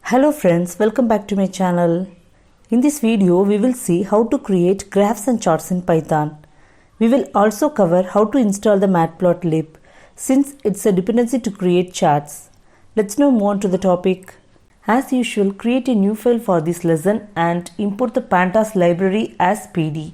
Hello friends, welcome back to my channel. In this video, we will see how to create graphs and charts in Python. We will also cover how to install the matplotlib since it's a dependency to create charts. Let's now move on to the topic. As usual, create a new file for this lesson and import the pandas library as PD.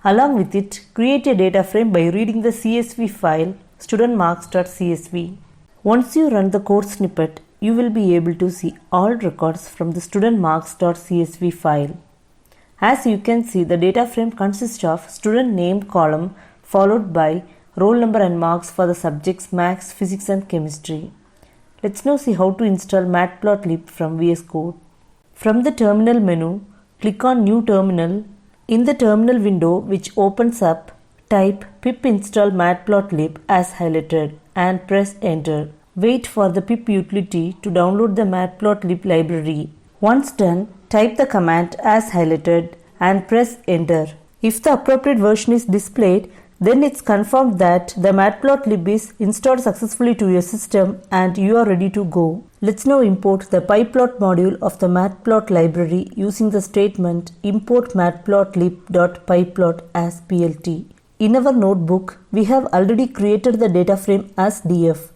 Along with it, create a data frame by reading the CSV file studentmarks.csv. Once you run the code snippet, you will be able to see all records from the studentmarks.csv file. As you can see, the data frame consists of student name column followed by roll number and marks for the subjects Maths, Physics and Chemistry. Let's now see how to install matplotlib from VS Code. From the terminal menu, click on New Terminal. In the terminal window which opens up, type pip install matplotlib as highlighted and press enter. Wait for the pip utility to download the matplotlib library. Once done, type the command as highlighted and press enter. If the appropriate version is displayed, then it's confirmed that the matplotlib is installed successfully to your system and you are ready to go. Let's now import the pyplot module of the matplot library using the statement import matplotlib.pyplot as plt. In our notebook, we have already created the data frame as df.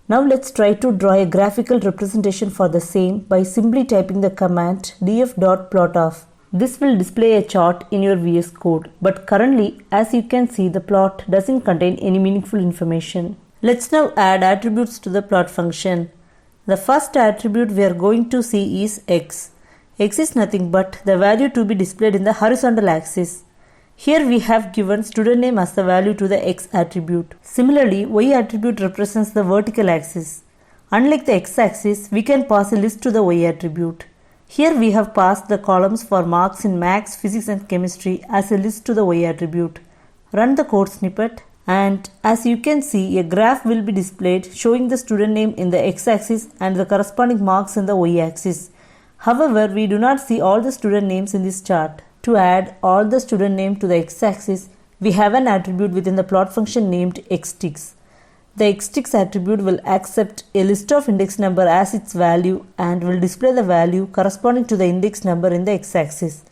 Now let's try to draw a graphical representation for the same by simply typing the command df.plotoff. This will display a chart in your VS Code, but currently, as you can see, the plot doesn't contain any meaningful information. Let's now add attributes to the plot function. The first attribute we are going to see is x. X is nothing but the value to be displayed in the horizontal axis. Here we have given student name as the value to the x attribute. Similarly, y attribute represents the vertical axis. Unlike the x-axis, we can pass a list to the y attribute. Here we have passed the columns for marks in Maths, Physics and Chemistry as a list to the y attribute. Run the code snippet and as you can see, a graph will be displayed showing the student name in the x-axis and the corresponding marks in the y-axis. However, we do not see all the student names in this chart. To add all the student name to the x-axis, we have an attribute within the plot function named xticks. The xticks attribute will accept a list of index number as its value and will display the value corresponding to the index number in the x-axis.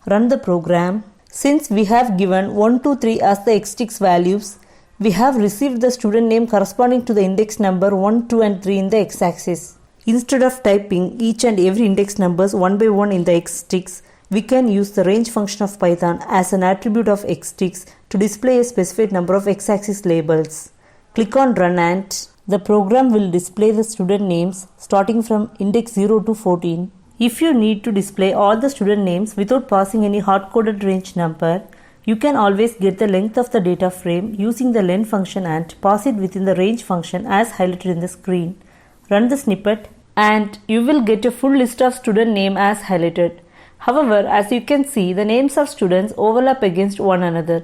Run the program. Since we have given 1, 2, 3 as the xticks values, we have received the student name corresponding to the index number 1, 2 and 3 in the x-axis. Instead of typing each and every index numbers one by one in the xticks, we can use the range function of Python as an attribute of xticks to display a specified number of x-axis labels. Click on Run and the program will display the student names starting from index 0 to 14. If you need to display all the student names without passing any hard-coded range number, you can always get the length of the data frame using the len function and pass it within the range function as highlighted in the screen. Run the snippet and you will get a full list of student name as highlighted. However, as you can see, the names of students overlap against one another.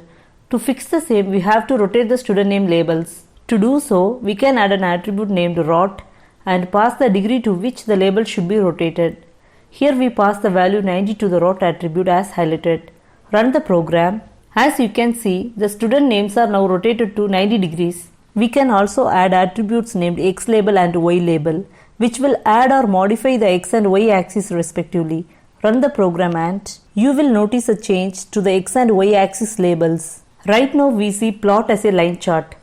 To fix the same, we have to rotate the student name labels. To do so, we can add an attribute named rot and pass the degree to which the label should be rotated. Here we pass the value 90 to the rot attribute as highlighted. Run the program. As you can see, the student names are now rotated to 90 degrees. We can also add attributes named x label and y label, which will add or modify the x and y axis respectively. Run the program and you will notice a change to the x and y axis labels. Right now we see plot as a line chart.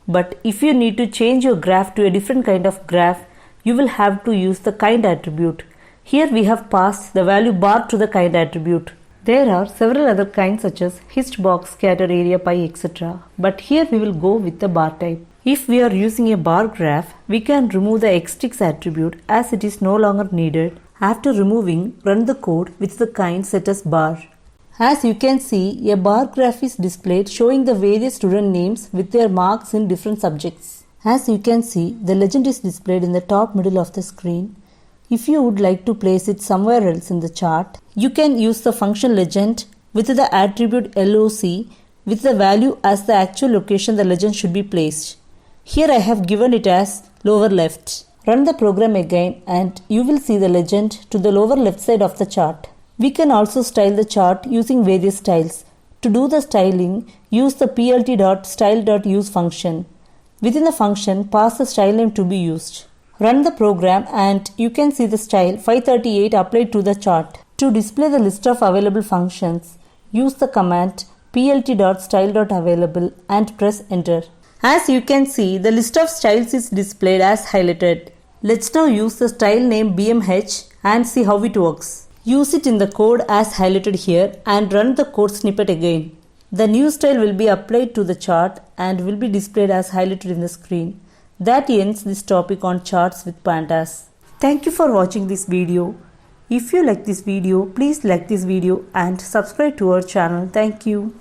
But if you need to change your graph to a different kind of graph, you will have to use the kind attribute. Here we have passed the value bar to the kind attribute. There are several other kinds such as hist, box, scatter, area, pie, etc. But here we will go with the bar type. If we are using a bar graph, we can remove the xticks attribute as it is no longer needed. After removing, run the code with the kind set as bar. As you can see, a bar graph is displayed showing the various student names with their marks in different subjects. As you can see, the legend is displayed in the top middle of the screen. If you would like to place it somewhere else in the chart, you can use the function legend with the attribute loc with the value as the actual location the legend should be placed. Here I have given it as lower left. Run the program again and you will see the legend to the lower left side of the chart. We can also style the chart using various styles. To do the styling, use the plt.style.use function. Within the function, pass the style name to be used. Run the program and you can see the style 538 applied to the chart. To display the list of available functions, use the command plt.style.available and press enter. As you can see, the list of styles is displayed as highlighted. Let's now use the style name BMH and see how it works. Use it in the code as highlighted here and run the code snippet again. The new style will be applied to the chart and will be displayed as highlighted in the screen. That ends this topic on charts with pandas. Thank you for watching this video. If you like this video, please like this video and subscribe to our channel. Thank you.